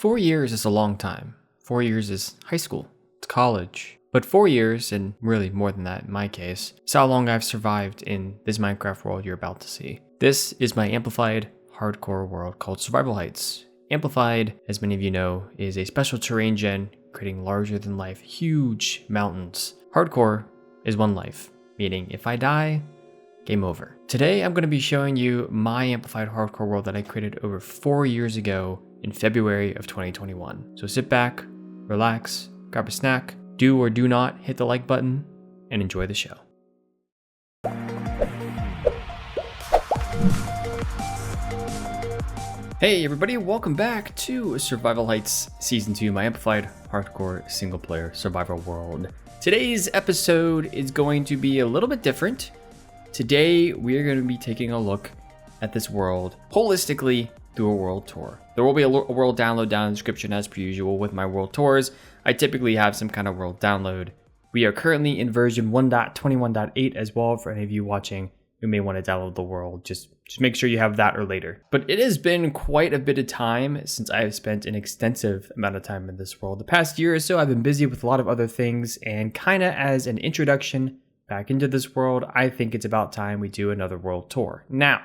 4 years is a long time. 4 years is high school, it's college. But 4 years, and really more than that in my case, is how long I've survived in this Minecraft world you're about to see. This is my amplified hardcore world called Survival Heights. Amplified, as many of you know, is a special terrain gen creating larger than life, huge mountains. Hardcore is one life, meaning if I die, game over. Today I'm going to be showing you my amplified hardcore world that I created over 4 years ago in February of 2021. So sit back, relax, grab a snack, do or do not hit the like button, and enjoy the show. Hey everybody, welcome back to Survival Heights Season 2, my amplified hardcore single player survival world. Today's episode is going to be a little bit different. Today we are going to be taking a look at this world holistically through a world tour. There will be a world download down in the description as per usual with my world tours. I typically have some kind of world download. We are currently in version 1.21.8 as well for any of you watching who may want to download the world. Just make sure you have that or later. But it has been quite a bit of time since I have spent an extensive amount of time in this world. The past year or so I've been busy with a lot of other things, and kind of as an introduction back into this world, I think it's about time we do another world tour. Now,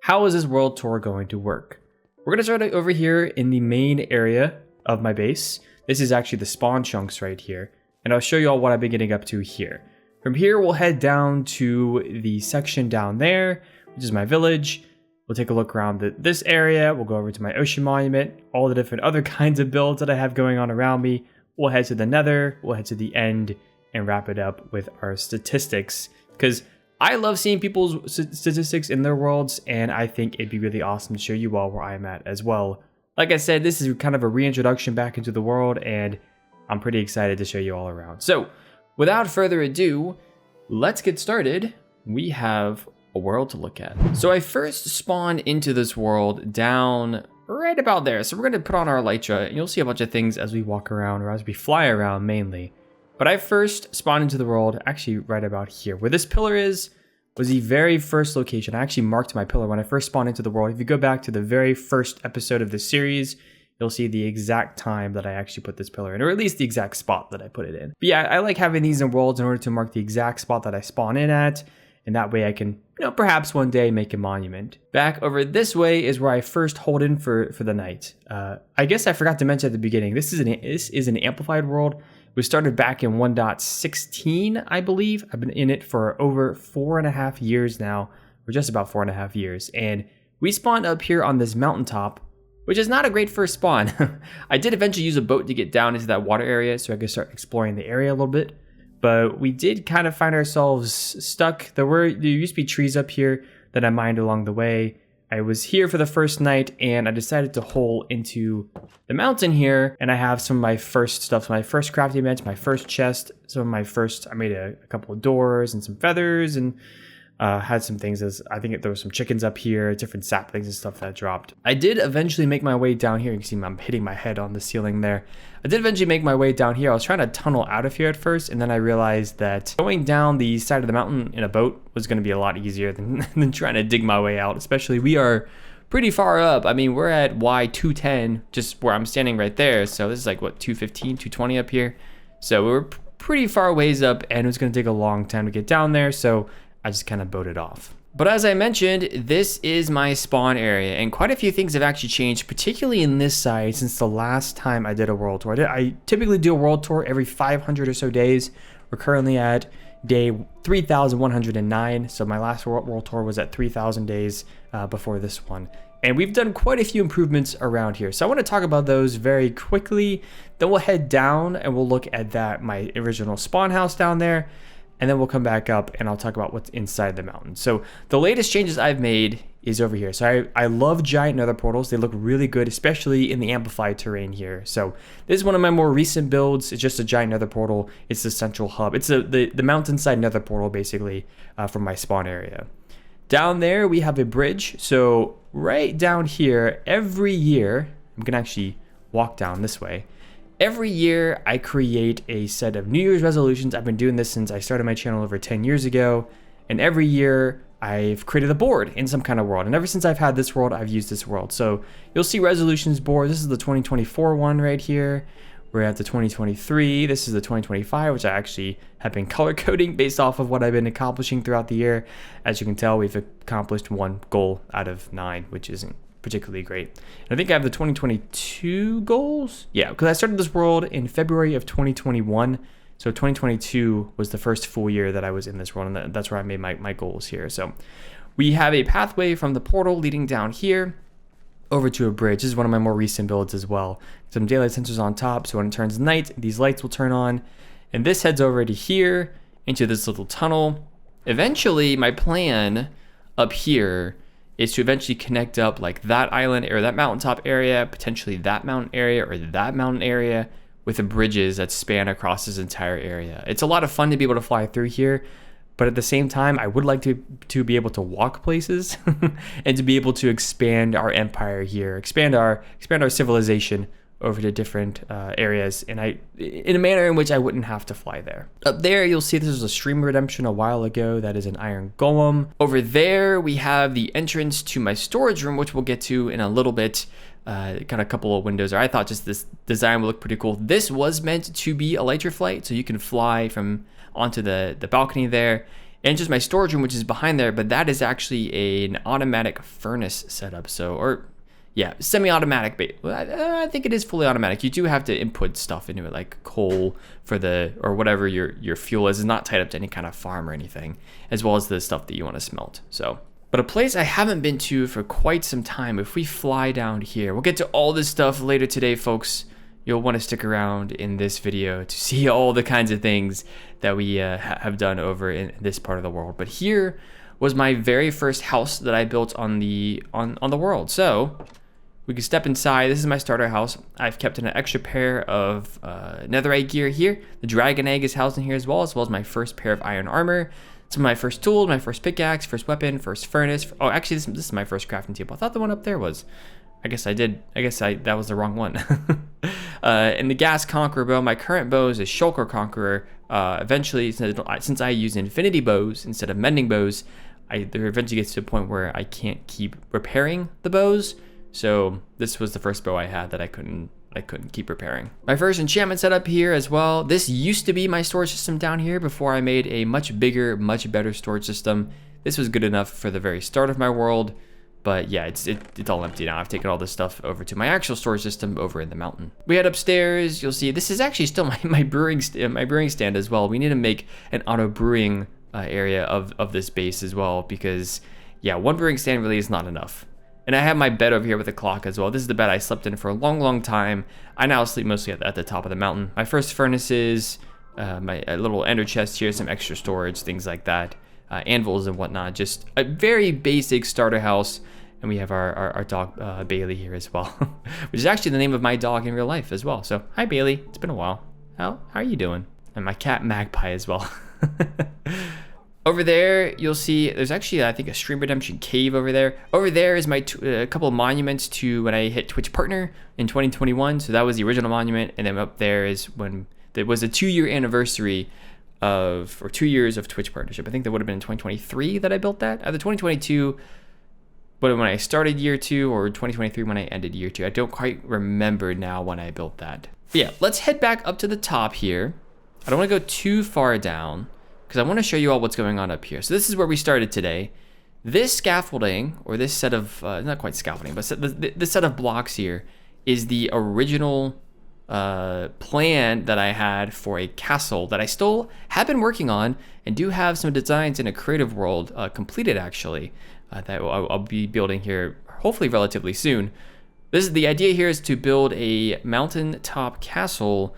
how is this world tour going to work? We're going to start over here in the main area of my base. This is actually the spawn chunks right here, and I'll show you all what I've been getting up to here. From here, we'll head down to the section down there, which is my village. We'll take a look around this area. We'll go over to my ocean monument, all the different other kinds of builds that I have going on around me. We'll head to the Nether, we'll head to the end, and wrap it up with our statistics, because I love seeing people's statistics in their worlds, and I think it'd be really awesome to show you all where I'm at as well. Like I said, this is kind of a reintroduction back into the world, and I'm pretty excited to show you all around. So, without further ado, let's get started. We have a world to look at. So I first spawned into this world down right about there. So we're going to put on our elytra, and you'll see a bunch of things as we walk around, or as we fly around mainly. But I first spawned into the world actually right about here. Where this pillar was the very first location. I actually marked my pillar when I first spawned into the world. If you go back to the very first episode of this series, you'll see the exact time that I actually put this pillar in, or at least the exact spot that I put it in. But yeah, I like having these in worlds in order to mark the exact spot that I spawn in at, and that way I can, perhaps one day make a monument. Back over this way is where I first hold in for the night. I guess I forgot to mention at the beginning, this is an amplified world. We started back in 1.16, I believe. I've been in it for over 4.5 years now, or just about 4.5 years. And we spawned up here on this mountaintop, which is not a great first spawn. I did eventually use a boat to get down into that water area so I could start exploring the area a little bit. But we did kind of find ourselves stuck. There used to be trees up here that I mined along the way. I was here for the first night, and I decided to hole into the mountain here, and I have some of my first stuff, so my first crafting bench, my first chest, I made a couple of doors and some feathers, and had some things I think there were some chickens up here, different saplings and stuff that dropped. I did eventually make my way down here. You can see I'm hitting my head on the ceiling there. I did eventually make my way down here. I was trying to tunnel out of here at first, and then I realized that going down the side of the mountain in a boat was going to be a lot easier than trying to dig my way out, especially we are pretty far up. I mean, we're at Y210, just where I'm standing right there. So this is like, what, 215, 220 up here. So we were pretty far ways up, and it was going to take a long time to get down there. So I just kind of boated off. But as I mentioned, this is my spawn area, and quite a few things have actually changed, particularly in this side since the last time I did a world tour. I typically do a world tour every 500 or so days. We're currently at day 3,109, so my last world tour was at 3,000 days before this one. And we've done quite a few improvements around here. So I want to talk about those very quickly. Then we'll head down and we'll look at my original spawn house down there. And then we'll come back up and I'll talk about what's inside the mountain. So the latest changes I've made is over here. So I love giant nether portals. They look really good, especially in the amplified terrain here. So this is one of my more recent builds. It's just a giant nether portal. It's the central hub. It's the mountainside nether portal, basically, from my spawn area. Down there, we have a bridge. So right down here, every year, I'm going to actually walk down this way. Every year, I create a set of New Year's resolutions. I've been doing this since I started my channel over 10 years ago. And every year, I've created a board in some kind of world. And ever since I've had this world, I've used this world. So you'll see resolutions board. This is the 2024 one right here. We're at the 2023. This is the 2025, which I actually have been color coding based off of what I've been accomplishing throughout the year. As you can tell, we've accomplished 1 goal out of 9, which isn't particularly great. And I think I have the 2022 goals. Yeah, because I started this world in February of 2021. So 2022 was the first full year that I was in this world, and that's where I made my goals here. So we have a pathway from the portal leading down here over to a bridge. This is one of my more recent builds as well. Some daylight sensors on top, so when it turns night, these lights will turn on. And this heads over to here into this little tunnel. Eventually, my plan up here is to eventually connect up like that island or that mountaintop area, potentially that mountain area or that mountain area, with the bridges that span across this entire area. It's a lot of fun to be able to fly through here, but at the same time, I would like to be able to walk places and to be able to expand our empire here, expand our civilization over to different areas, and in a manner in which I wouldn't have to fly there. Up there, you'll see this was a stream redemption a while ago. That is an iron golem. Over there, we have the entrance to my storage room, which we'll get to in a little bit. Got a couple of windows there. I thought just this design would look pretty cool. This was meant to be a lighter flight, so you can fly from onto the balcony there. And just my storage room, which is behind there, but that is actually an automatic furnace setup. Semi-automatic. I think it is fully automatic. You do have to input stuff into it, like coal or whatever your fuel is. It's not tied up to any kind of farm or anything, as well as the stuff that you want to smelt. But a place I haven't been to for quite some time, if we fly down here, we'll get to all this stuff later today, folks. You'll want to stick around in this video to see all the kinds of things that we have done over in this part of the world. But here was my very first house that I built on the world. So we can step inside. This is my starter house. I've kept an extra pair of netherite gear here. The dragon egg is housed in here as well as my first pair of iron armor. Some of my first tools, my first pickaxe, first weapon, first furnace. Oh, actually, this is my first crafting table. I thought the one up there was. That was the wrong one. And the gas conqueror bow. My current bow is a shulker conqueror. Eventually, since I use infinity bows instead of mending bows, there eventually gets to a point where I can't keep repairing the bows. So this was the first bow I had that I couldn't keep repairing. My first enchantment setup here as well. This used to be my storage system down here before I made a much bigger, much better storage system. This was good enough for the very start of my world, but yeah, it's all empty now. I've taken all this stuff over to my actual storage system over in the mountain. We head upstairs. You'll see this is actually still my brewing stand as well. We need to make an auto brewing area of this base as well, because yeah, one brewing stand really is not enough. And I have my bed over here with a clock as well. This is the bed I slept in for a long, long time. I now sleep mostly at the top of the mountain. My first furnaces, my little ender chest here, some extra storage, things like that, anvils and whatnot. Just a very basic starter house. And we have our dog Bailey here as well, which is actually the name of my dog in real life as well. So hi Bailey, it's been a while. How are you doing? And my cat Magpie as well. Over there, you'll see there's actually, I think, a stream redemption cave over there. Over there is my a couple of monuments to when I hit Twitch Partner in 2021. So that was the original monument. And then up there is when there was a 2-year anniversary or 2 years of Twitch partnership. I think that would have been in 2023 that I built that. Either 2022, but when I started year 2, or 2023 when I ended year 2. I don't quite remember now when I built that. But yeah, let's head back up to the top here. I don't want to go too far down, because I want to show you all what's going on up here. So this is where we started today. This scaffolding, or this set of, not quite scaffolding, but this set of blocks here is the original plan that I had for a castle that I still have been working on and do have some designs in a creative world completed actually, that I'll be building here hopefully relatively soon. The idea here is to build a mountaintop castle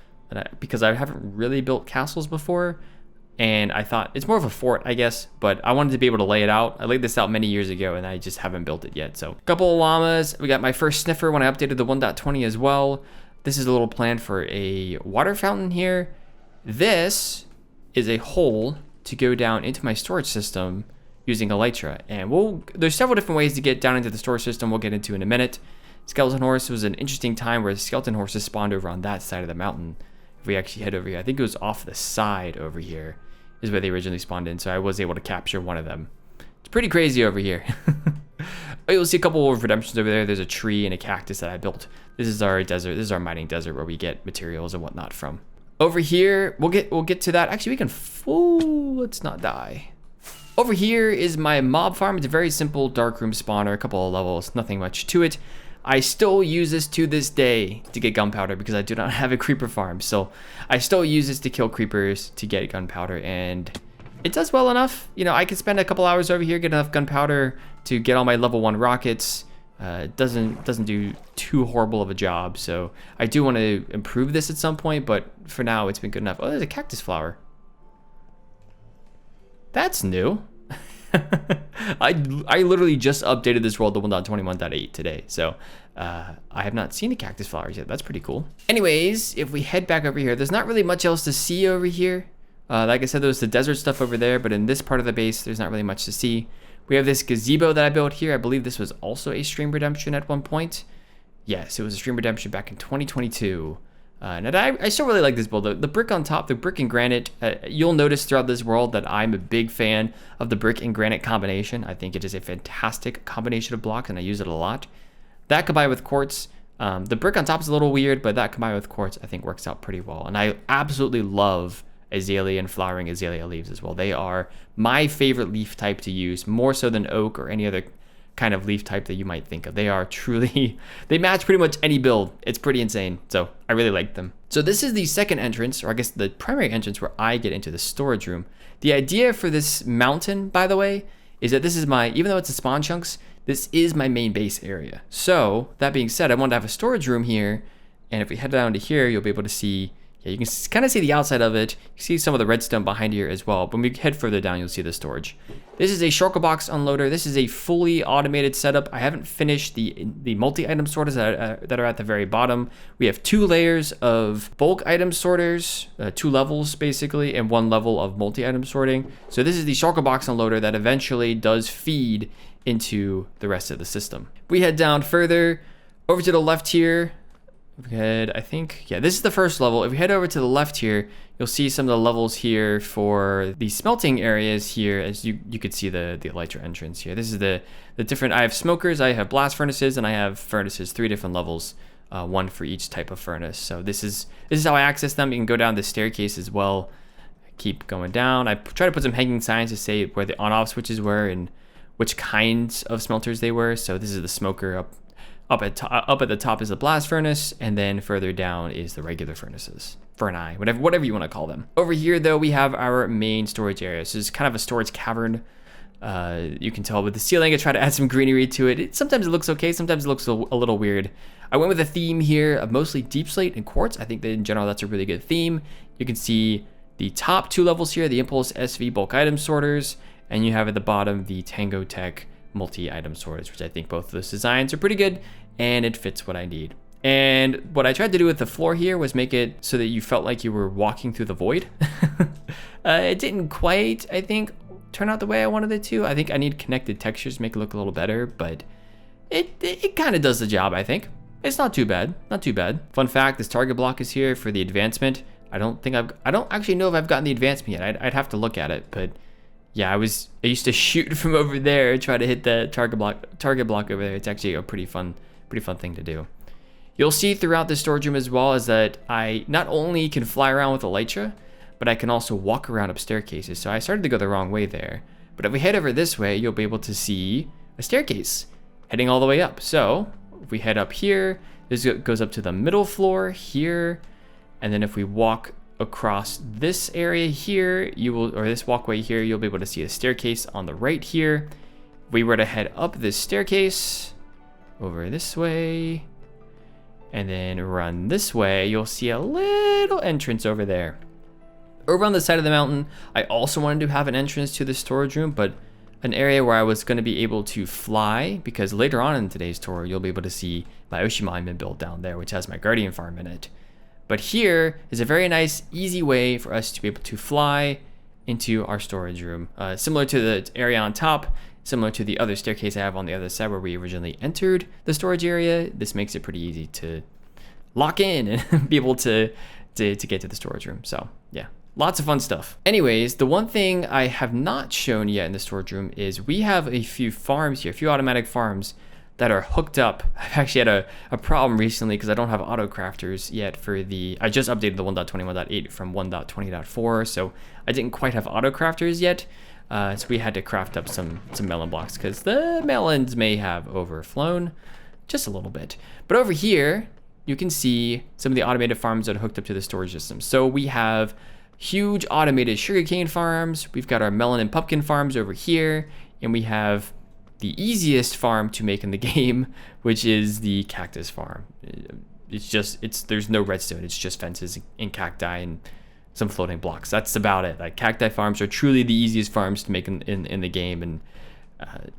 because I haven't really built castles before. And I thought it's more of a fort, I guess, but I wanted to be able to lay it out. I laid this out many years ago and I just haven't built it yet. So a couple of llamas. We got my first sniffer when I updated the 1.20 as well. This is a little plan for a water fountain here. This is a hole to go down into my storage system using elytra. And there's several different ways to get down into the storage system we'll get into in a minute. Skeleton horse was an interesting time where the skeleton horses spawned over on that side of the mountain. If we actually head over here, I think it was off the side over here is where they originally spawned in, so I was able to capture one of them. It's pretty crazy over here. You'll see a couple of redemptions over there. There's a tree and a cactus that I built. This is our desert. This is our mining desert where we get materials and whatnot from. Over here, we'll get to that. Actually, we can. Let's not die. Over here is my mob farm. It's a very simple dark room spawner, a couple of levels, nothing much to it. I still use this to this day to get gunpowder because I do not have a creeper farm. So I still use this to kill creepers to get gunpowder, and it does well enough. You know, I could spend a couple hours over here, get enough gunpowder to get all my level 1 rockets. It doesn't do too horrible of a job. So I do want to improve this at some point, but for now it's been good enough. Oh, there's a cactus flower. That's new. I literally just updated this world to 1.21.8 today, so I have not seen the cactus flowers yet. That's pretty cool. Anyways, if we head back over here, there's not really much else to see over here. Like I said, there was the desert stuff over there, but in this part of the base, there's not really much to see. We have this gazebo that I built here. I believe this was also a stream redemption at one point. Yes, it was a stream redemption back in 2022. And I still really like this build. The brick on top, the brick and granite, you'll notice throughout this world that I'm a big fan of the brick and granite combination. I think it is a fantastic combination of blocks, and I use it a lot. That combined with quartz, the brick on top is a little weird, but that combined with quartz I think works out pretty well. And I absolutely love azalea and flowering azalea leaves as well. They are my favorite leaf type to use, more so than oak or any other kind of leaf type that you might think of. They are truly, they match pretty much any build. It's pretty insane. So I really like them. So this is the second entrance, or I guess the primary entrance where I get into the storage room. The idea for this mountain, by the way, is that this is my, even though it's a spawn chunks, this is my main base area. So that being said, I wanted to have a storage room here. And if we head down to here, you'll be able to see, yeah, you can kind of see the outside of it. You see some of the redstone behind here as well. But when we head further down, you'll see the storage. This is a shulker box unloader. This is a fully automated setup. I haven't finished the multi-item sorters that are at the very bottom. We have 2 layers of bulk item sorters, 2 levels basically, and 1 level of multi-item sorting. So this is the shulker box unloader that eventually does feed into the rest of the system. We head down further over to the left here. We head, I think, yeah, this is the first level. If we head over to the left here, you'll see some of the levels here for the smelting areas here, as you could see the elytra entrance here. This is the different, I have smokers, I have blast furnaces, and I have furnaces, 3 different levels, 1 for each type of furnace. So this is how I access them. You can go down the staircase as well. Keep going down. I try to put some hanging signs to say where the on-off switches were and which kinds of smelters they were. So this is the smoker up at the top is the blast furnace, and then further down is the regular furnaces. Furnace, whatever you want to call them. Over here, though, we have our main storage area. So it's kind of a storage cavern. You can tell with the ceiling, I try to add some greenery to it. Sometimes it looks okay, sometimes it looks a little weird. I went with a theme here of mostly deep slate and quartz. I think that in general, that's a really good theme. You can see the top 2 levels here, the Impulse SV bulk item sorters, and you have at the bottom the Tango Tech multi-item sorters, which I think both of those designs are pretty good, and it fits what I need. And what I tried to do with the floor here was make it so that you felt like you were walking through the void. It didn't quite, I think, turn out the way I wanted it to. I think I need connected textures to make it look a little better, but it kind of does the job, I think. It's not too bad, not too bad. Fun fact, this target block is here for the advancement. I don't actually know if I've gotten the advancement yet. I'd have to look at it, but yeah, I used to shoot from over there, try to hit the target block over there. It's actually a pretty fun thing to do. You'll see throughout the storage room as well is that I not only can fly around with Elytra, but I can also walk around up staircases. So I started to go the wrong way there. But if we head over this way, you'll be able to see a staircase heading all the way up. So if we head up here, this goes up to the middle floor here. And then if we walk across this area here, this walkway here, you'll be able to see a staircase on the right here. If we were to head up this staircase over this way and then run this way, you'll see a little entrance over there. Over on the side of the mountain, I also wanted to have an entrance to the storage room, but an area where I was going to be able to fly, because later on in today's tour, you'll be able to see my Ocean Monument build down there, which has my Guardian Farm in it. But here is a very nice, easy way for us to be able to fly into our storage room. Similar to the area on top, similar to the other staircase I have on the other side where we originally entered the storage area, this makes it pretty easy to lock in and be able to get to the storage room. So yeah, lots of fun stuff. Anyways, the one thing I have not shown yet in the storage room is we have a few farms here, a few automatic farms that are hooked up. I've actually had a problem recently because I don't have auto crafters yet for I just updated the 1.21.8 from 1.20.4, so I didn't quite have auto crafters yet. So we had to craft up some melon blocks because the melons may have overflown just a little bit. But over here, you can see some of the automated farms that are hooked up to the storage system. So we have huge automated sugarcane farms. We've got our melon and pumpkin farms over here, and we have the easiest farm to make in the game, which is the cactus farm. There's no redstone. It's just fences and cacti and some floating blocks. That's about it. Like, cacti farms are truly the easiest farms to make in the game. And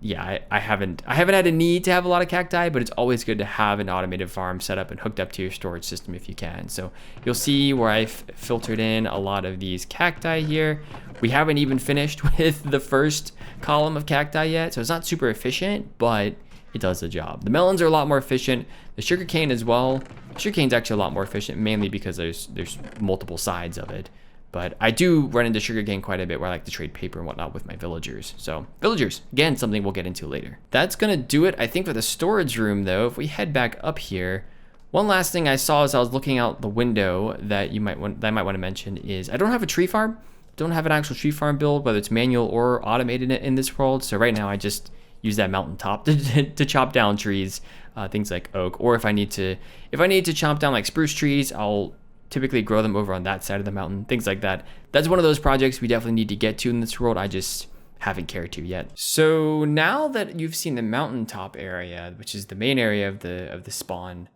yeah, I haven't had a need to have a lot of cacti, but it's always good to have an automated farm set up and hooked up to your storage system if you can. So you'll see where I've filtered in a lot of these cacti here. We haven't even finished with the first column of cacti yet, so it's not super efficient, but it does the job. The melons are a lot more efficient. The sugarcane as well. Sugarcane's actually a lot more efficient, mainly because there's multiple sides of it. But I do run into sugarcane quite a bit where I like to trade paper and whatnot with my villagers. So villagers, again, something we'll get into later. That's gonna do it, I think, for the storage room though. If we head back up here, one last thing I saw as I was looking out the window that I might want to mention is I don't have a tree farm. Don't have an actual tree farm build, whether it's manual or automated in this world. So right now I just use that mountaintop to chop down trees, things like oak. Or if I need to chop down like spruce trees, I'll typically grow them over on that side of the mountain, things like that. That's one of those projects we definitely need to get to in this world. I just haven't cared to yet. So now that you've seen the mountaintop area, which is the main area of the spawn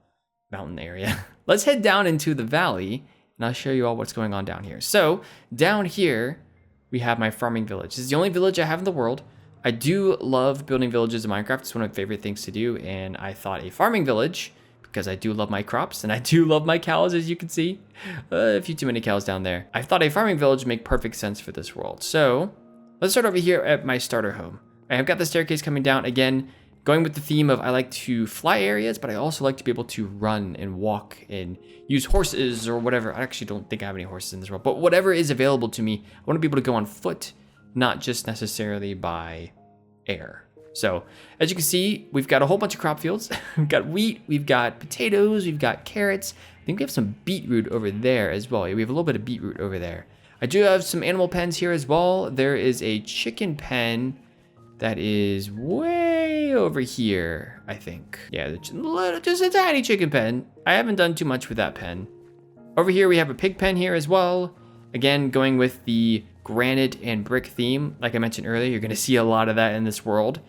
mountain area, let's head down into the valley and I'll show you all what's going on down here. So down here, we have my farming village. This is the only village I have in the world. I do love building villages in Minecraft. It's one of my favorite things to do. And I thought a farming village, because I do love my crops and I do love my cows, as you can see. A few too many cows down there. I thought a farming village would make perfect sense for this world. So let's start over here at my starter home. I've got the staircase coming down. Again, going with the theme of I like to fly areas, but I also like to be able to run and walk and use horses or whatever. I actually don't think I have any horses in this world, but whatever is available to me, I want to be able to go on foot, not just necessarily by air. So as you can see, we've got a whole bunch of crop fields. We've got wheat, we've got potatoes, we've got carrots. I think we have some beetroot over there as well. Yeah, we have a little bit of beetroot over there. I do have some animal pens here as well. There is a chicken pen that is way over here, I think. Yeah, just a tiny chicken pen. I haven't done too much with that pen. Over here, we have a pig pen here as well. Again, going with the granite and brick theme. Like I mentioned earlier, you're gonna see a lot of that in this world.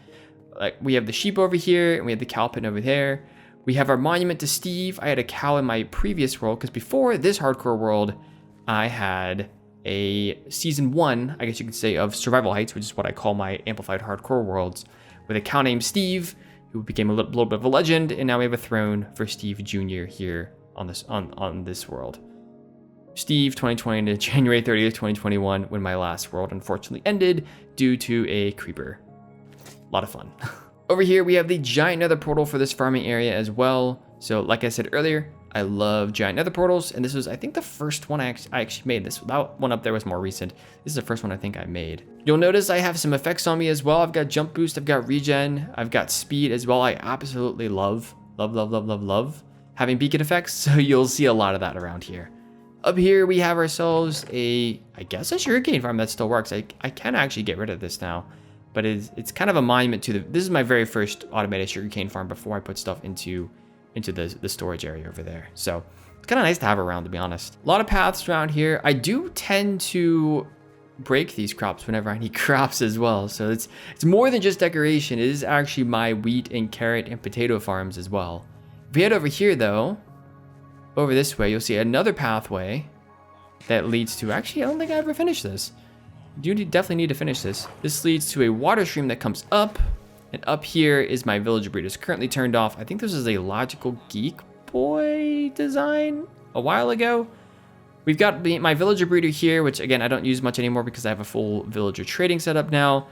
Like, we have the sheep over here and we have the cow pen over there. We have our monument to Steve. I had a cow in my previous world because before this hardcore world, I had a season 1, I guess you could say, of Survival Heights, which is what I call my amplified hardcore worlds, with a cow named Steve, who became a little bit of a legend, and now we have a throne for Steve Jr. here on this world. Steve 2020 to January 30th, 2021, when my last world unfortunately ended due to a creeper. A lot of fun. Over here, we have the giant nether portal for this farming area as well. So like I said earlier, I love giant nether portals, and this was, I think, the first one I actually made. That one up there was more recent. This is the first one I think I made. You'll notice I have some effects on me as well. I've got jump boost, I've got regen, I've got speed as well. I absolutely love having beacon effects, so you'll see a lot of that around here. Up here, we have ourselves I guess a sugarcane farm that still works. I can actually get rid of this now, but it's kind of a monument to this is my very first automated sugarcane farm before I put stuff into the storage area over there. So it's kind of nice to have around, to be honest. A lot of paths around here. I do tend to break these crops whenever I need crops as well. So it's more than just decoration. It is actually my wheat and carrot and potato farms as well. If we head over here though, over this way, you'll see another pathway that leads to, actually, I don't think I ever finished this. Definitely need to finish this. This leads to a water stream that comes up. And up here is my villager breeder. It's currently turned off. I think this is a Logical Geek Boy design a while ago. We've got my villager breeder here, which again, I don't use much anymore because I have a full villager trading setup now.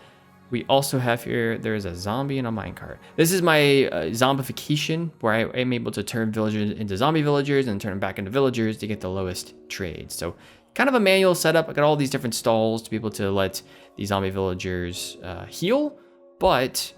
We also have here, there's a zombie and a minecart. This is my zombification, where I am able to turn villagers into zombie villagers and turn them back into villagers to get the lowest trade. So kind of a manual setup. I got all these different stalls to be able to let these zombie villagers heal, but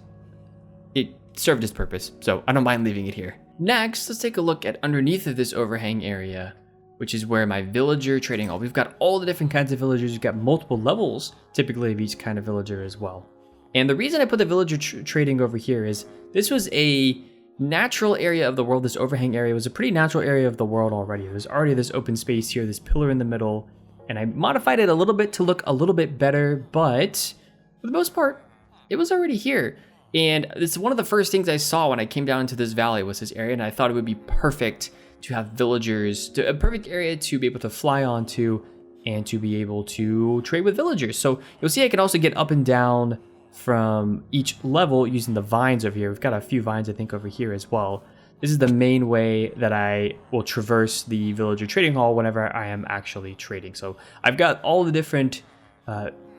it served its purpose, so I don't mind leaving it here. Next, let's take a look at underneath of this overhang area, which is where my villager trading hall. We've got all the different kinds of villagers. We've got multiple levels, typically, of each kind of villager as well. And the reason I put the villager trading over here is this was a natural area of the world. This overhang area was a pretty natural area of the world already. There's already this open space here, this pillar in the middle, and I modified it a little bit to look a little bit better, but for the most part, it was already here. And it's one of the first things I saw when I came down into this valley was this area, and I thought it would be perfect to have villagers, a perfect area to be able to fly onto and to be able to trade with villagers. So you'll see I can also get up and down from each level using the vines over here. We've got a few vines, I think, over here as well. This is the main way that I will traverse the villager trading hall whenever I am actually trading. So I've got all the different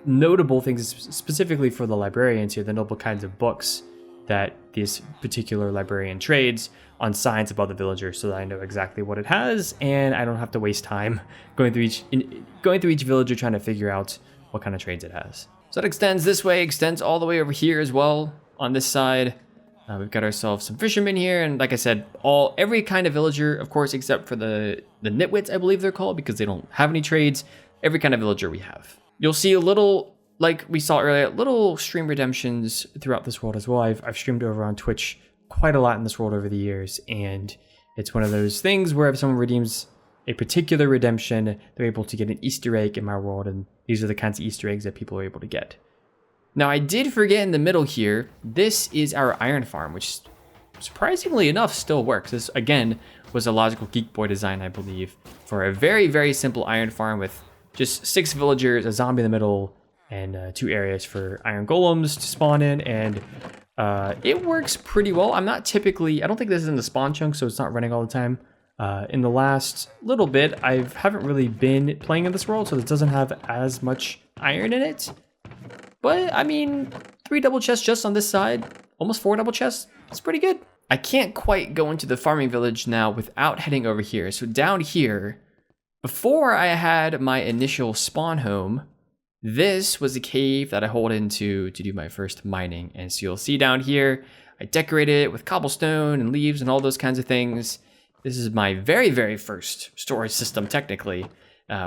notable things specifically for the librarians here, the notable kinds of books that this particular librarian trades on signs above the villager, so that I know exactly what it has and I don't have to waste time going through each villager trying to figure out what kind of trades it has. So that extends this way, extends all the way over here as well on this side. We've got ourselves some fishermen here, and like I said, every kind of villager, of course, except for the nitwits, I believe they're called, because they don't have any trades. Every kind of villager we have. You'll see a little, like we saw earlier, little stream redemptions throughout this world as well. I've streamed over on Twitch quite a lot in this world over the years, and it's one of those things where if someone redeems a particular redemption, they're able to get an Easter egg in my world, and these are the kinds of Easter eggs that people are able to get. Now, I did forget in the middle here, this is our iron farm, which surprisingly enough still works. This, again, was a logical Geek Boy design, I believe, for a very, very simple iron farm with just 6 villagers, a zombie in the middle, and 2 areas for iron golems to spawn in, and it works pretty well. I don't think this is in the spawn chunk, so it's not running all the time. In the last little bit, I haven't really been playing in this world, so it doesn't have as much iron in it. But, I mean, 3 double chests just on this side, almost 4 double chests, it's pretty good. I can't quite go into the farming village now without heading over here. So down here, before I had my initial spawn home, this was a cave that I hold into to do my first mining. And so you'll see down here, I decorated it with cobblestone and leaves and all those kinds of things. This is my very, very first storage system, technically,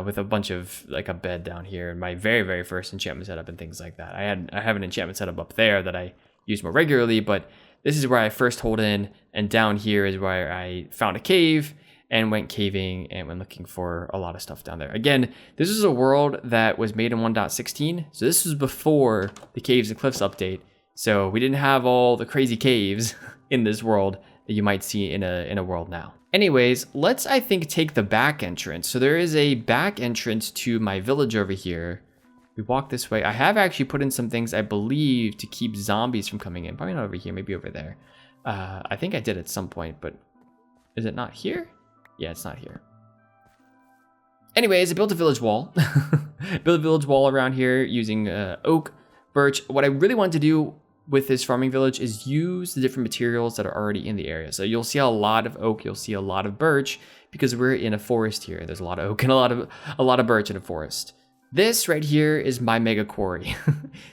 with a bunch of, like, a bed down here, and my very, very first enchantment setup and things like that. I have an enchantment setup up there that I use more regularly, but this is where I first hold in, and down here is where I found a cave and went caving and went looking for a lot of stuff down there. Again, this is a world that was made in 1.16, so this was before the Caves and Cliffs update, so we didn't have all the crazy caves in this world that you might see in a world now. Anyways, let's, I think, take the back entrance. So there is a back entrance to my village over here. We walk this way. I have actually put in some things, I believe, to keep zombies from coming in. Probably not over here, maybe over there. I think I did at some point, but is it not here? Yeah, it's not here. Anyways, I built a village wall. Built a village wall around here using oak, birch. What I really wanted to do with this farming village is use the different materials that are already in the area. So you'll see a lot of oak, you'll see a lot of birch, because we're in a forest here. There's a lot of oak and a lot of birch in a forest. This right here is my mega quarry.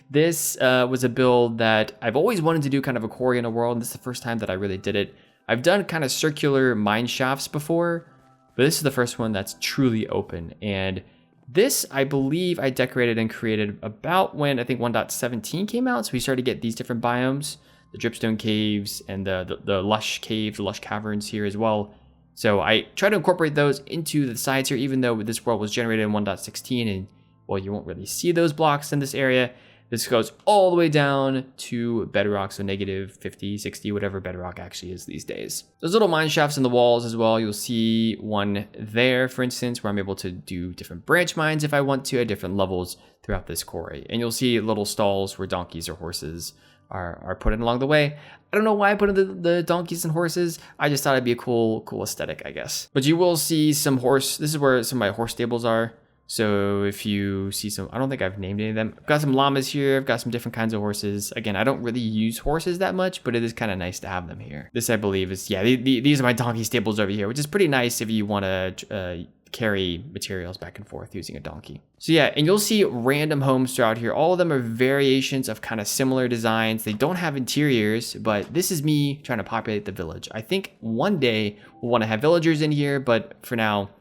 This was a build that I've always wanted to do, kind of a quarry in a world, and this is the first time that I really did it. I've done kind of circular mine shafts before, but this is the first one that's truly open. And this, I believe, I decorated and created about when I think 1.17 came out. So we started to get these different biomes, the dripstone caves and the lush caves, the lush caverns here as well. So I try to incorporate those into the sides here, even though this world was generated in 1.16 and, well, you won't really see those blocks in this area. This goes all the way down to bedrock, so negative 50, 60, whatever bedrock actually is these days. There's little mine shafts in the walls as well. You'll see one there, for instance, where I'm able to do different branch mines if I want to at different levels throughout this quarry. And you'll see little stalls where donkeys or horses are put in along the way. I don't know why I put in the donkeys and horses. I just thought it'd be a cool aesthetic, I guess. But you will see some this is where some of my horse stables are. So if you see some, I don't think I've named any of them. I've got some llamas here. I've got some different kinds of horses. Again, I don't really use horses that much, but it is kind of nice to have them here. This, I believe, is, yeah, these are my donkey stables over here, which is pretty nice if you want to carry materials back and forth using a donkey. So yeah, and you'll see random homes throughout here. All of them are variations of kind of similar designs. They don't have interiors, but this is me trying to populate the village. I think one day we'll want to have villagers in here, but for now,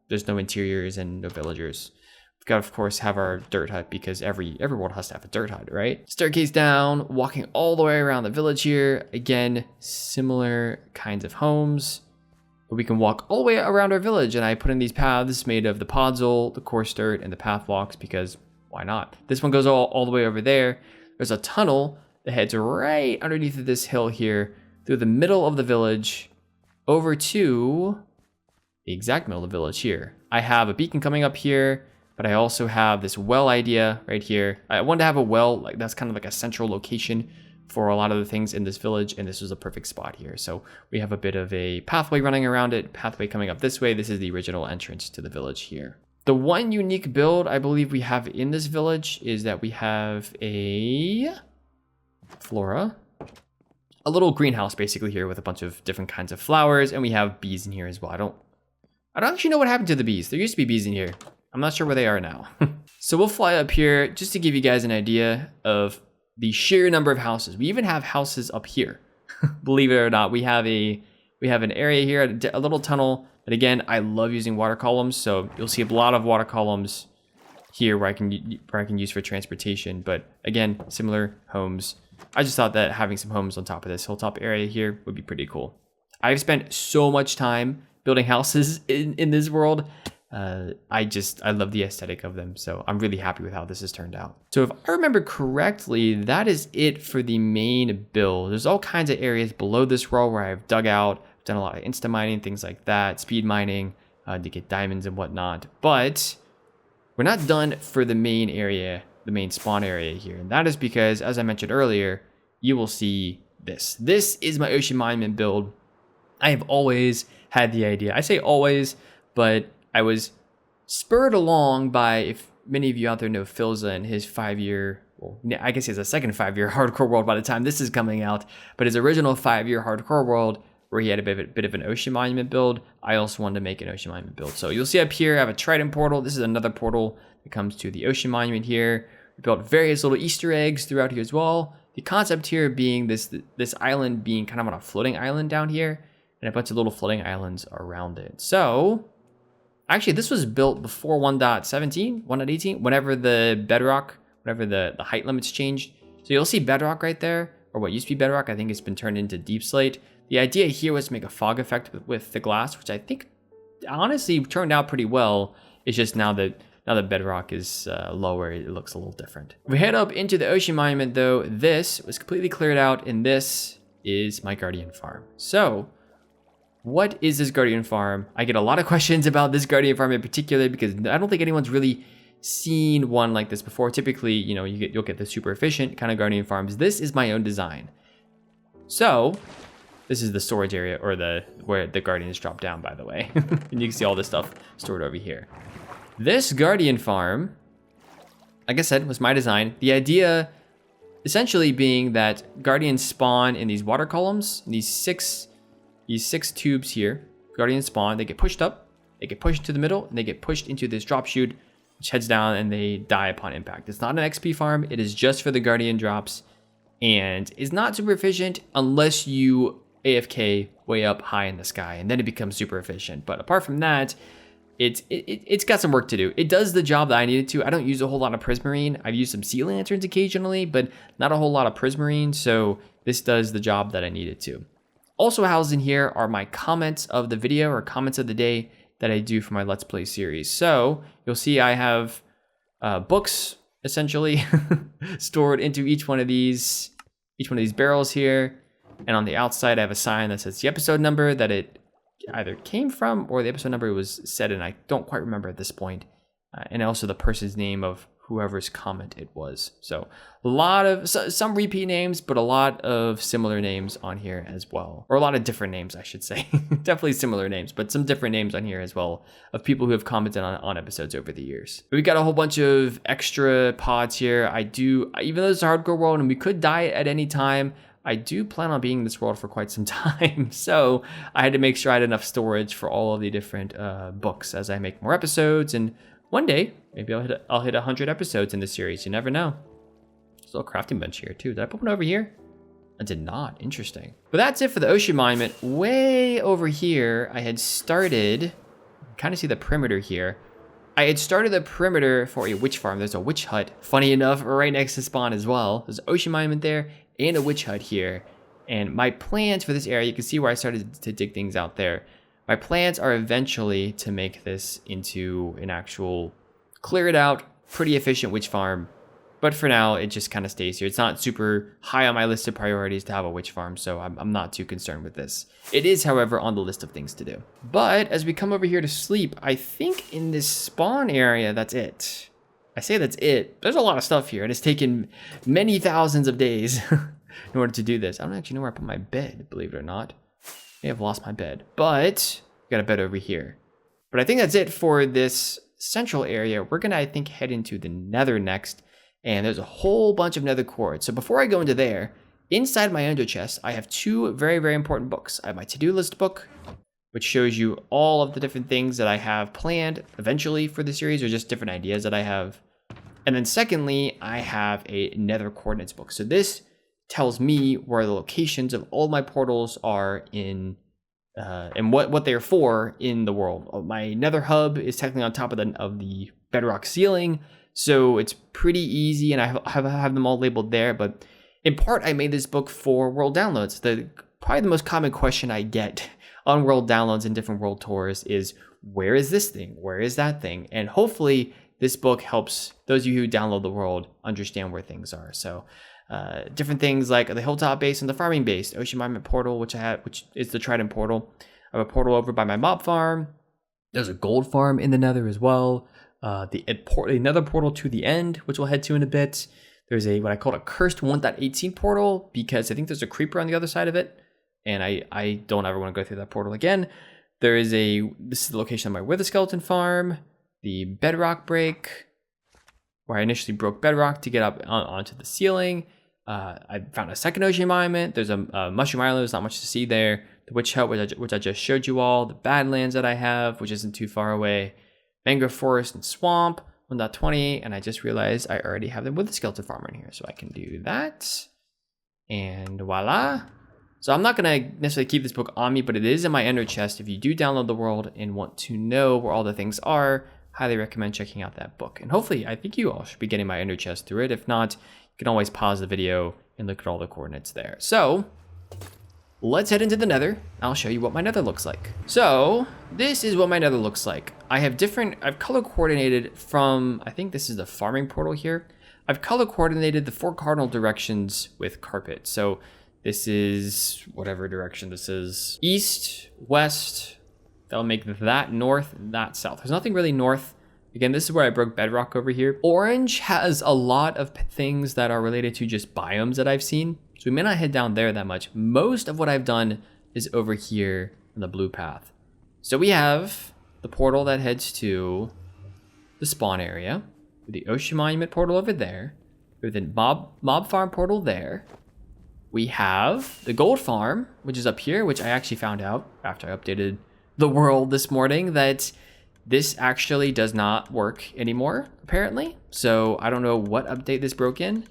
there's no interiors and no villagers. We've got to, of course, have our dirt hut because every world has to have a dirt hut, right? Staircase down, walking all the way around the village here. Again, similar kinds of homes. But we can walk all the way around our village, and I put in these paths made of the podzol, the coarse dirt, and the path walks because why not? This one goes all the way over there. There's a tunnel that heads right underneath of this hill here through the middle of the village over to the exact middle of the village here. I have a beacon coming up here, but I also have this well idea right here. I wanted to have a well, like that's kind of like a central location for a lot of the things in this village, and this was a perfect spot here. So we have a bit of a pathway running around it, pathway coming up this way. This is the original entrance to the village here. The one unique build I believe we have in this village is that we have a flora, a little greenhouse basically here with a bunch of different kinds of flowers, and we have bees in here as well. I don't actually know what happened to the bees. There used to be bees in here. I'm not sure where they are now. So we'll fly up here just to give you guys an idea of the sheer number of houses. We even have houses up here. Believe it or not, we have an area here, a little tunnel. But again, I love using water columns, so you'll see a lot of water columns here where I can use for transportation. But again, similar homes. I just thought that having some homes on top of this hilltop area here would be pretty cool. I've spent so much time building houses in this world. I love the aesthetic of them, so I'm really happy with how this has turned out. So if I remember correctly, that is it for the main build. There's all kinds of areas below this world where I've dug out, done a lot of insta mining, things like that, speed mining to get diamonds and whatnot. But we're not done for the main area, the main spawn area here, and that is because, as I mentioned earlier, you will see this. This is my ocean monument build. I have always had the idea. I say always, but I was spurred along by, if many of you out there know Philza and his 5-year, well, I guess he has a second 5-year hardcore world by the time this is coming out, but his original 5-year hardcore world where he had a bit of an ocean monument build, I also wanted to make an ocean monument build. So you'll see up here, I have a trident portal. This is another portal that comes to the ocean monument here. We built various little Easter eggs throughout here as well. The concept here being this island being kind of on a floating island down here, and a bunch of little floating islands around it. So actually, this was built before 1.17, 1.18, whenever the height limits changed. So you'll see bedrock right there, or what used to be bedrock. I think it's been turned into deep slate. The idea here was to make a fog effect with the glass, which I think honestly turned out pretty well. It's just now that bedrock is lower, it looks a little different. If we head up into the ocean monument though, this was completely cleared out, and this is my guardian farm. So what is this guardian farm? I get a lot of questions about this guardian farm in particular because I don't think anyone's really seen one like this before. Typically, you'll get the super efficient kind of guardian farms. This is my own design. So this is the storage area, or where the guardians drop down, by the way. And you can see all this stuff stored over here. This guardian farm, like I said, was my design. The idea essentially being that guardians spawn in these water columns, these six tubes here. Guardians spawn, they get pushed up, they get pushed to the middle, and they get pushed into this drop chute, which heads down, and they die upon impact. It's not an XP farm, it is just for the guardian drops, and is not super efficient unless you AFK way up high in the sky, and then it becomes super efficient. But apart from that, it's got some work to do. It does the job that I needed to. I don't use a whole lot of prismarine. I've used some sea lanterns occasionally, but not a whole lot of prismarine, so this does the job that I needed to. Also housed in here are my comments of the video, or comments of the day that I do for my Let's Play series. So you'll see I have books essentially stored into each one of these barrels here. And on the outside, I have a sign that says the episode number that it either came from, or the episode number was said, and I don't quite remember at this point. And also the person's name of whoever's comment it was. So a lot of some repeat names, but a lot of similar names on here as well, or a lot of different names, I should say. Definitely similar names, but some different names on here as well of people who have commented on episodes over the years. We've got a whole bunch of extra pods here. Even though it's a hardcore world and we could die at any time, I do plan on being in this world for quite some time, so I had to make sure I had enough storage for all of the different books as I make more episodes, and one day, maybe I'll hit 100 episodes in this series, you never know. There's a little crafting bench here too. Did I put one over here? I did not, interesting. But that's it for the ocean monument. Way over here, I had started, kind of see the perimeter here. I had started the perimeter for a witch farm. There's a witch hut, funny enough, right next to spawn as well. There's an ocean monument there and a witch hut here. And my plans for this area, you can see where I started to dig things out there. My plans are eventually to make this into an actual clear it out, pretty efficient witch farm. But for now, it just kind of stays here. It's not super high on my list of priorities to have a witch farm, so I'm not too concerned with this. It is, however, on the list of things to do. But as we come over here to sleep, I think in this spawn area, that's it. I say that's it. There's a lot of stuff here, and it's taken many thousands of days in order to do this. I don't actually know where I put my bed, believe it or not. I may have lost my bed, but got a bed over here. But I think that's it for this central area. We're gonna, I think, head into the Nether next. And there's a whole bunch of nether quartz. So before I go into there, inside my ender chest, I have two very, very important books. I have my to-do list book, which shows you all of the different things that I have planned eventually for the series, or just different ideas that I have. And then secondly, I have a nether coordinates book. So this tells me where the locations of all my portals are in, and what they're for in the world. My nether hub is technically on top of the bedrock ceiling. So it's pretty easy, and I have them all labeled there. But in part, I made this book for world downloads. Probably the most common question I get on world downloads and different world tours is, where is this thing? Where is that thing? And hopefully this book helps those of you who download the world understand where things are. So different things like the hilltop base and the farming base, ocean monument portal, which is the trident portal. I have a portal over by my mob farm. There's a gold farm in the nether as well. Another portal to the end, which we'll head to in a bit. There's what I call a cursed 1.18 portal, because I think there's a creeper on the other side of it, and I don't ever want to go through that portal again. This is the location of my wither skeleton farm, the bedrock break, where I initially broke bedrock to get up onto the ceiling. I found a second ocean monument. There's a mushroom island. There's not much to see there. The witch hut, which I just showed you all. The badlands that I have, which isn't too far away. Mangrove forest and swamp, 1.20, and I just realized I already have them with the skeleton farmer in here, so I can do that. And voila. So I'm not going to necessarily keep this book on me, but it is in my ender chest. If you do download the world and want to know where all the things are, highly recommend checking out that book. And hopefully, I think you all should be getting my ender chest through it. If not, you can always pause the video and look at all the coordinates there. So let's head into the nether. I'll show you what my nether looks like. So this is what my nether looks like. I've color coordinated from, I think this is the farming portal here. I've color coordinated the 4 cardinal directions with carpet. So this is whatever direction this is. East, west, that'll make that north, that south. There's nothing really north. Again, this is where I broke bedrock over here. Orange has a lot of things that are related to just biomes that I've seen. So we may not head down there that much. Most of what I've done is over here on the blue path. So we have the portal that heads to the spawn area, the ocean monument portal over there, with the mob farm portal there. We have the gold farm, which is up here, which I actually found out after I updated the world this morning that this actually does not work anymore, apparently. So I don't know what update this broke in,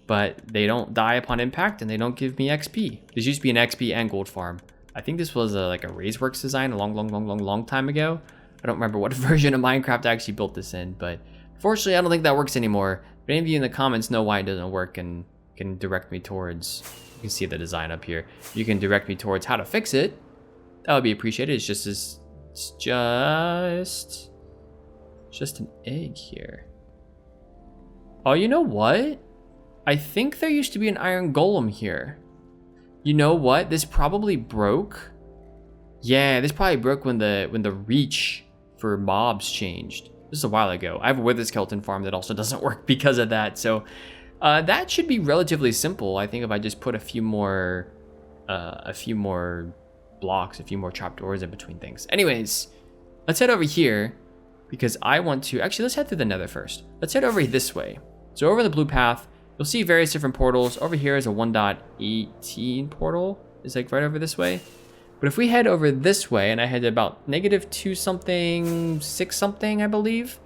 but they don't die upon impact and they don't give me XP. This used to be an XP and gold farm. I think this was like a Razeworks design a long time ago. I don't remember what version of Minecraft I actually built this in, but unfortunately I don't think that works anymore. If any of you in the comments know why it doesn't work and can direct me towards, you can see the design up here. You can direct me towards how to fix it. That would be appreciated. It's just an egg here. Oh, you know what? I think there used to be an iron golem here. You know what? This probably broke. Yeah, this probably broke when the reach for mobs changed. This is a while ago. I have a wither skeleton farm that also doesn't work because of that. So that should be relatively simple. I think if I just put a few more blocks, a few more trapdoors in between things. Anyways, let's head over here because I want to, actually let's head through the nether first. Let's head over this way. So over the blue path, you'll see various different portals. Over here is a 1.18 portal. It's like right over this way. But if we head over this way, and I head to about -2 something, 6 something, I believe,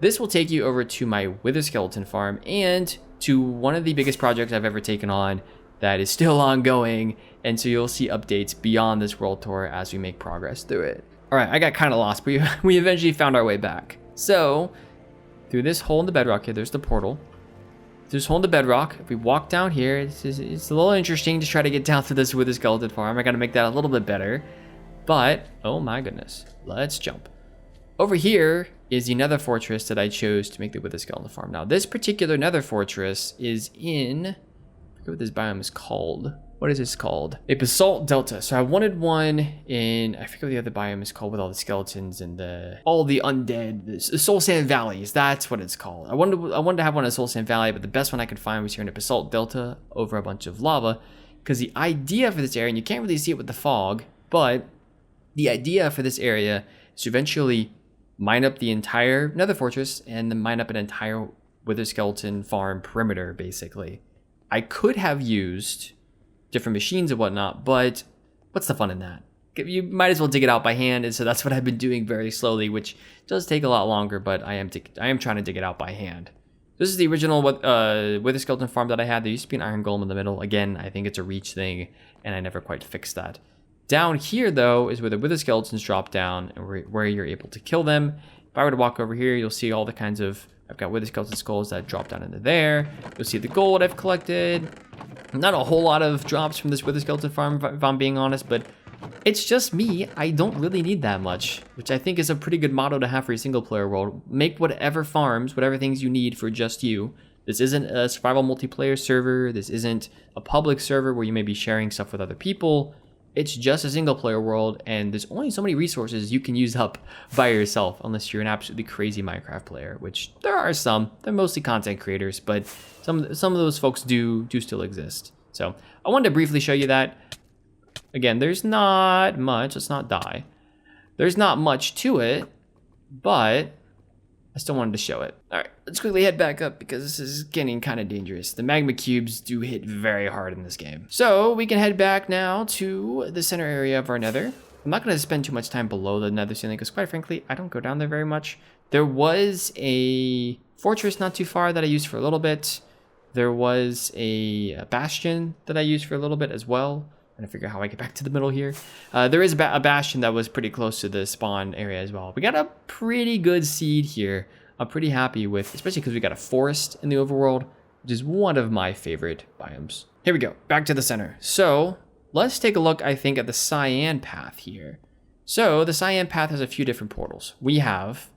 this will take you over to my Wither Skeleton farm and to one of the biggest projects I've ever taken on that is still ongoing. And so you'll see updates beyond this world tour as we make progress through it. All right, I got kind of lost, but we eventually found our way back. So through this hole in the bedrock here, there's the portal. Through this hole in the bedrock, if we walk down here, it's a little interesting to try to get down to this Wither Skeleton farm. I got to make that a little bit better. But, oh my goodness, let's jump. Over here is the Nether fortress that I chose to make the Wither Skeleton farm. Now, this particular Nether fortress is in, I forget what this biome is called. What is this called? A basalt delta. So I wanted one in, I forget what the other biome is called with all the skeletons and all the undead, the soul sand valleys. That's what it's called. I wanted to have one in soul sand valley, but the best one I could find was here in a basalt delta over a bunch of lava. Because the idea for this area, and you can't really see it with the fog, but the idea for this area is to eventually mine up the entire Nether fortress and then mine up an entire Wither Skeleton farm perimeter, basically. I could have used different machines and whatnot, but what's the fun in that? You might as well dig it out by hand, and so that's what I've been doing very slowly, which does take a lot longer, but I am trying to dig it out by hand. This is the original Wither Skeleton farm that I had. There used to be an iron golem in the middle. Again, I think it's a reach thing, and I never quite fixed that. Down here, though, is where the Wither Skeletons drop down, and where you're able to kill them. If I were to walk over here, you'll see all the kinds of, I've got Wither Skeleton skulls that drop down into there. You'll see the gold I've collected. Not a whole lot of drops from this Wither Skeleton farm, if I'm being honest, but it's just me. I don't really need that much, which I think is a pretty good motto to have for a single player world. Make whatever farms, whatever things you need for just you. This isn't a survival multiplayer server. This isn't a public server where you may be sharing stuff with other people. It's just a single player world, and there's only so many resources you can use up by yourself unless you're an absolutely crazy Minecraft player, which there are some. They're mostly content creators, but some of those folks do still exist. So I wanted to briefly show you that. Again, there's not much. Let's not die. There's not much to it, but I still wanted to show it. All right, let's quickly head back up because this is getting kind of dangerous. The magma cubes do hit very hard in this game. So we can head back now to the center area of our nether. I'm not going to spend too much time below the nether ceiling because quite frankly, I don't go down there very much. There was a fortress not too far that I used for a little bit. There was a bastion that I used for a little bit as well. I'm trying to figure out how I get back to the middle here. There is a bastion that was pretty close to the spawn area as well. We got a pretty good seed here. I'm pretty happy with, especially because we got a forest in the overworld, which is one of my favorite biomes. Here we go, back to the center. So let's take a look, I think, at the cyan path here. So the cyan path has a few different portals. We have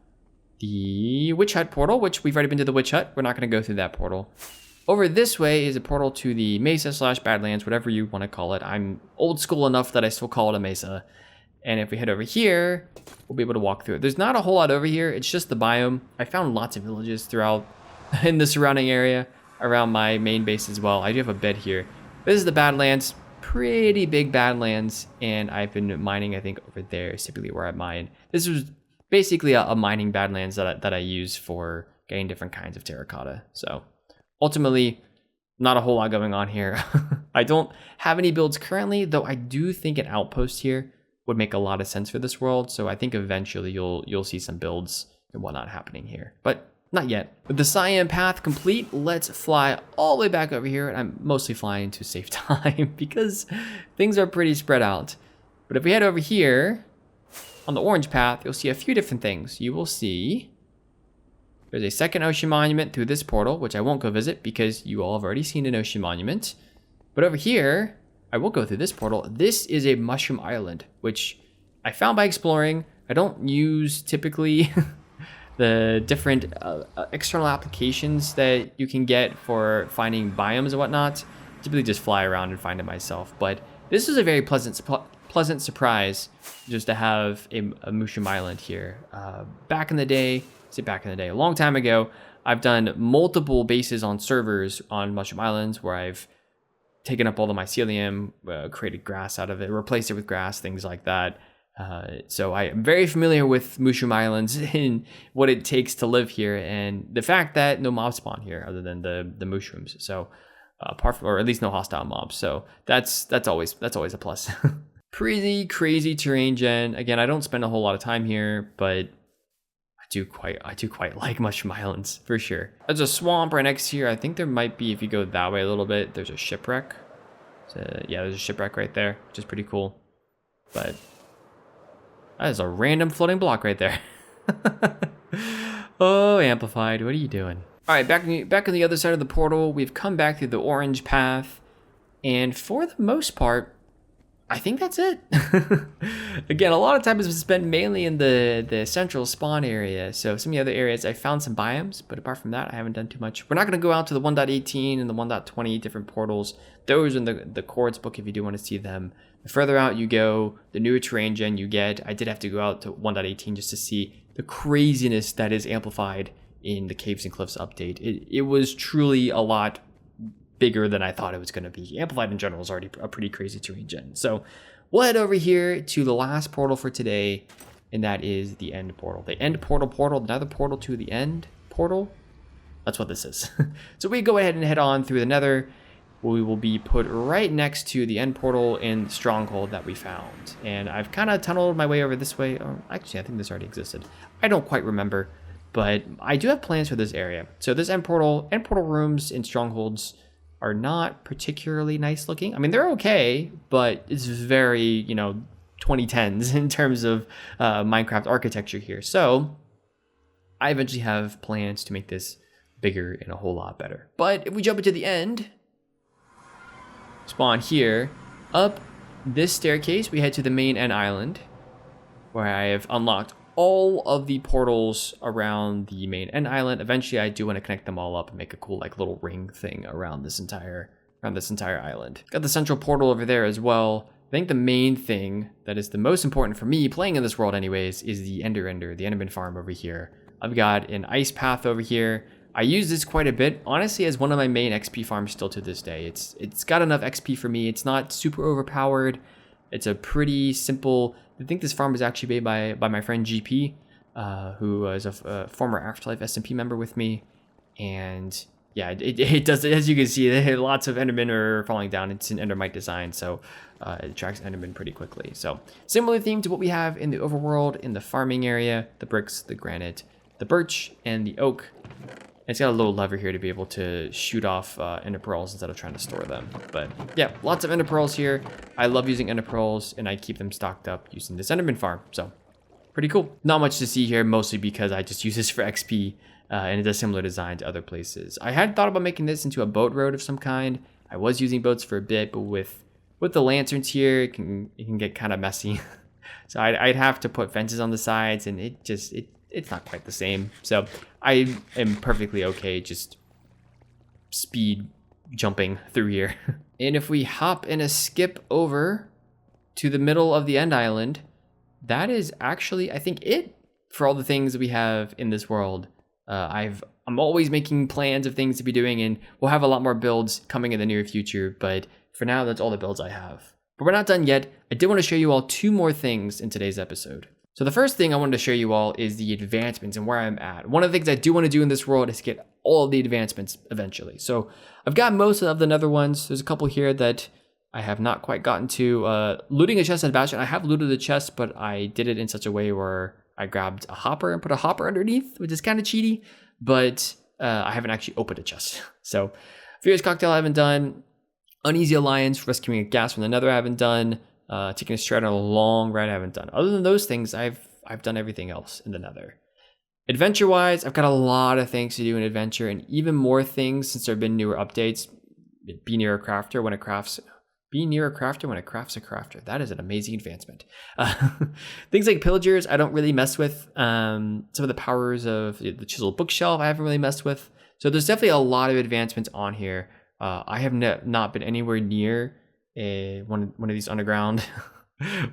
the witch hut portal, which we've already been to the witch hut. We're not going to go through that portal. Over this way is a portal to the mesa / badlands, whatever you want to call it. I'm old school enough that I still call it a mesa. And if we head over here, we'll be able to walk through it. There's not a whole lot over here. It's just the biome. I found lots of villages throughout in the surrounding area around my main base as well. I do have a bed here. This is the badlands, pretty big badlands. And I've been mining, I think, over there is typically where I mine. This was basically a mining badlands that I use for getting different kinds of terracotta. So ultimately, not a whole lot going on here. I don't have any builds currently, though I do think an outpost here would make a lot of sense for this world. So I think eventually you'll see some builds and whatnot happening here, but not yet. With the cyan path complete, let's fly all the way back over here. And I'm mostly flying to save time because things are pretty spread out. But if we head over here on the orange path, you'll see a few different things. You will see there's a second ocean monument through this portal, which I won't go visit because you all have already seen an ocean monument. But over here, I will go through this portal. This is a mushroom island, which I found by exploring. I don't use typically the different external applications that you can get for finding biomes and whatnot. I typically just fly around and find it myself. But this is a very pleasant surprise just to have a mushroom island here. Back in the day, a long time ago, I've done multiple bases on servers on mushroom islands where I've taken up all the mycelium, created grass out of it, replaced it with grass, things like that. So I am very familiar with Mushroom Islands and what it takes to live here, and the fact that no mobs spawn here other than the mushrooms. So apart from, or at least no hostile mobs. So that's always a plus. Pretty crazy terrain gen. Again, I don't spend a whole lot of time here, but I do quite like Mushroom Islands for sure. There's a swamp right next here. I think there might be, if you go that way a little bit, there's a shipwreck. So, yeah, there's a shipwreck right there, which is pretty cool. But that is a random floating block right there. Oh, Amplified, what are you doing? All right, back on the other side of the portal, we've come back through the orange path, and for the most part, I think that's it. Again, a lot of time has been spent mainly in the central spawn area. So some of the other areas, I found some biomes, but apart from that, I haven't done too much. We're not going to go out to the 1.18 and the 1.20 different portals. Those are in the Chords book if you do want to see them. The further out you go, the newer terrain gen you get. I did have to go out to 1.18 just to see the craziness that is Amplified in the Caves and Cliffs update. It was truly a lot bigger than I thought it was going to be. Amplified in general is already a pretty crazy terrain gen. So we'll head over here to the last portal for today, and that is the end portal. The end portal, another portal to the end portal. That's what this is. So we go ahead and head on through the Nether. We will be put right next to the end portal and stronghold that we found. And I've kind of tunneled my way over this way. Actually, I think this already existed. I don't quite remember, but I do have plans for this area. So this end portal rooms and strongholds are not particularly nice looking. I mean, they're okay, but it's very, 2010s in terms of Minecraft architecture here. So I eventually have plans to make this bigger and a whole lot better. But if we jump into the end, spawn here, up this staircase, we head to the main end island, where I have unlocked all of the portals around the main end island. Eventually, I do want to connect them all up and make a cool little ring thing around this entire island. Got the central portal over there as well. I think the main thing that is the most important for me playing in this world anyways is the the Enderman farm over here. I've got an ice path over here. I use this quite a bit, honestly, as one of my main XP farms still to this day. It's got enough XP for me. It's not super overpowered. It's a pretty simple. I think this farm was actually made by my friend GP, who is a former Afterlife SMP member with me. And yeah, it does, as you can see, lots of Endermen are falling down. It's an Endermite design, so it attracts Endermen pretty quickly. So similar theme to what we have in the overworld in the farming area: the bricks, the granite, the birch, and the oak. It's got a little lever here to be able to shoot off ender pearls instead of trying to store them. But yeah, lots of ender pearls here. I love using ender pearls, and I keep them stocked up using this Enderman farm. So pretty cool. Not much to see here, mostly because I just use this for XP, and it does similar design to other places. I had thought about making this into a boat road of some kind. I was using boats for a bit, but with the lanterns here, it can get kind of messy. So I'd have to put fences on the sides, and it's not quite the same. So I am perfectly okay just speed jumping through here. And if we hop in a skip over to the middle of the end island, that is actually, I think, it for all the things that we have in this world. I'm always making plans of things to be doing, and we'll have a lot more builds coming in the near future. But for now, that's all the builds I have. But we're not done yet. I did want to show you all two more things in today's episode. So the first thing I wanted to show you all is the advancements and where I'm at. One of the things I do want to do in this world is get all of the advancements eventually. So I've got most of the nether ones. There's a couple here that I have not quite gotten to. Looting a chest at Bastion. I have looted the chest, but I did it in such a way where I grabbed a hopper and put a hopper underneath, which is kind of cheaty, but I haven't actually opened a chest. So Furious Cocktail I haven't done. Uneasy Alliance, rescuing a gas from the nether I haven't done. Taking a straight on a long ride I haven't done. Other than those things, I've done everything else in the nether. Adventure-wise, I've got a lot of things to do in adventure, and even more things since there have been newer updates. Be near a crafter when it crafts. Be near a crafter when it crafts a crafter. That is an amazing advancement. Things like pillagers, I don't really mess with. Some of the powers of the chiseled bookshelf, I haven't really messed with. So there's definitely a lot of advancements on here. I have not been anywhere near one of these underground.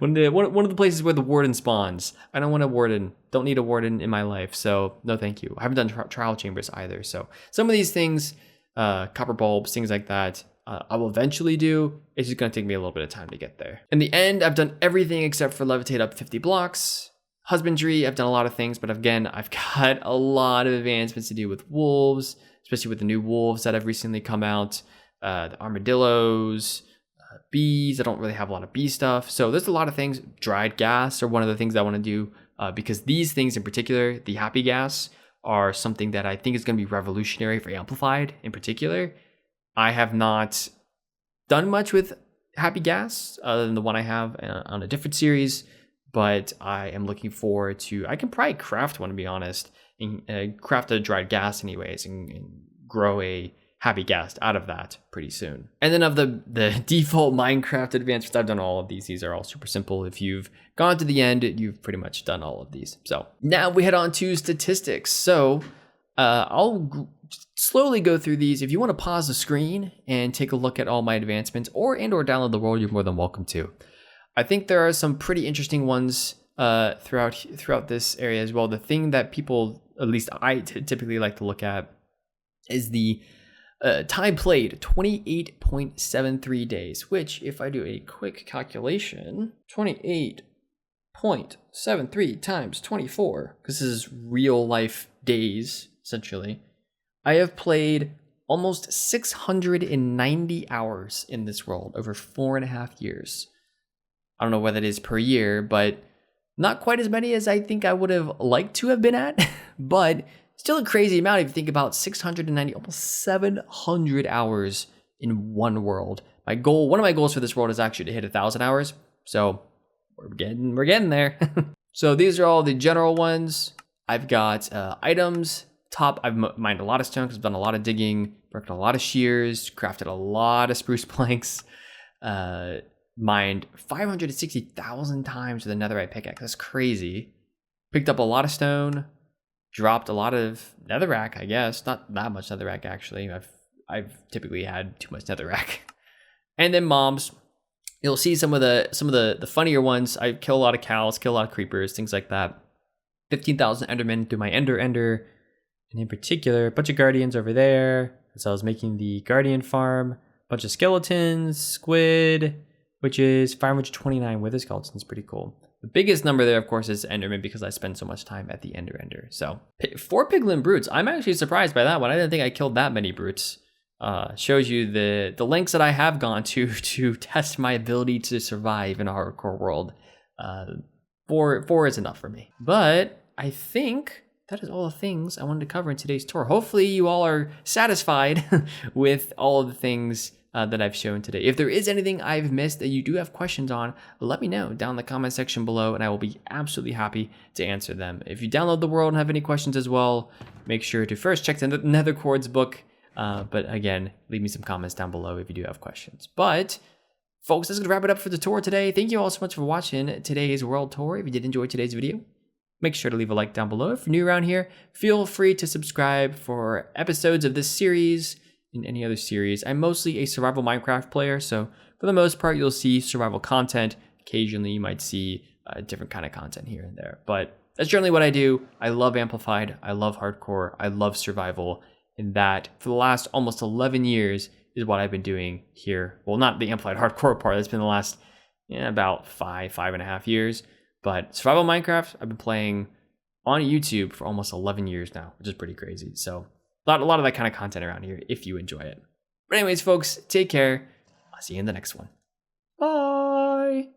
one of the places where the warden spawns. I don't want a warden. Don't need a warden in my life. So no, thank you. I haven't done trial chambers either. So some of these things, copper bulbs, things like that, I will eventually do. It's just going to take me a little bit of time to get there. In the end, I've done everything except for levitate up 50 blocks. Husbandry, I've done a lot of things, but again, I've got a lot of advancements to do with wolves, especially with the new wolves that have recently come out, the armadillos, bees. I don't really have a lot of bee stuff. So there's a lot of things. Dried gas are one of the things I want to do because these things in particular, the happy gas, are something that I think is going to be revolutionary for Amplified in particular. I have not done much with happy gas other than the one I have on a different series, but I am looking forward to, I can probably craft one, to be honest, and craft a dried gas anyways and grow a happy gas out of that pretty soon. And then of the default Minecraft advancements, I've done all of these. These are all super simple. If you've gone to the end, you've pretty much done all of these. So now we head on to statistics. So I'll slowly go through these. If you want to pause the screen and take a look at all my advancements or download the world, you're more than welcome to. I think there are some pretty interesting ones throughout this area as well. The thing that people, at least I typically like to look at, is the time played, 28.73 days, which if I do a quick calculation, 28.73 times 24, because this is real life days, essentially, I have played almost 690 hours in this world over 4.5 years. I don't know what that is per year, but not quite as many as I think I would have liked to have been at, but still a crazy amount if you think about 690, almost 700 hours in one world. One of my goals for this world is actually to hit 1,000 hours. So we're getting there. So these are all the general ones. I've got items. I've mined a lot of stone because I've done a lot of digging, broken a lot of shears, crafted a lot of spruce planks, mined 560,000 times with a netherite pickaxe. That's crazy. Picked up a lot of stone. Dropped a lot of netherrack, I guess. Not that much netherrack, actually. I've typically had too much netherrack. And then mobs. You'll see some of the funnier ones. I kill a lot of cows, kill a lot of creepers, things like that. 15,000 endermen through my ender. And in particular, a bunch of guardians over there. So I was making the guardian farm. Bunch of skeletons, squid, which is 529 wither skeletons. Pretty cool. The biggest number there, of course, is Enderman because I spend so much time at the Ender. So 4 piglin brutes. I'm actually surprised by that one. I didn't think I killed that many brutes. Shows you the lengths that I have gone to test my ability to survive in a hardcore world. 4 is enough for me. But I think that is all the things I wanted to cover in today's tour. Hopefully you all are satisfied with all of the things that I've shown today. If there is anything I've missed that you do have questions on, let me know down in the comment section below and I will be absolutely happy to answer them. If you download the world and have any questions as well, make sure to first check the Nether Chords book. But again, leave me some comments down below if you do have questions. But folks, that's going to wrap it up for the tour today. Thank you all so much for watching today's world tour. If you did enjoy today's video, make sure to leave a like down below. If you're new around here, feel free to subscribe for episodes of this series in any other series. I'm mostly a survival Minecraft player, so for the most part, you'll see survival content. Occasionally, you might see different kind of content here and there, but that's generally what I do. I love Amplified. I love hardcore. I love survival, and that for the last almost 11 years is what I've been doing here. Well, not the Amplified hardcore part. That's been the last about 5.5 years. But survival Minecraft, I've been playing on YouTube for almost 11 years now, which is pretty crazy. So a lot of that kind of content around here if you enjoy it. But anyways, folks, take care. I'll see you in the next one. Bye.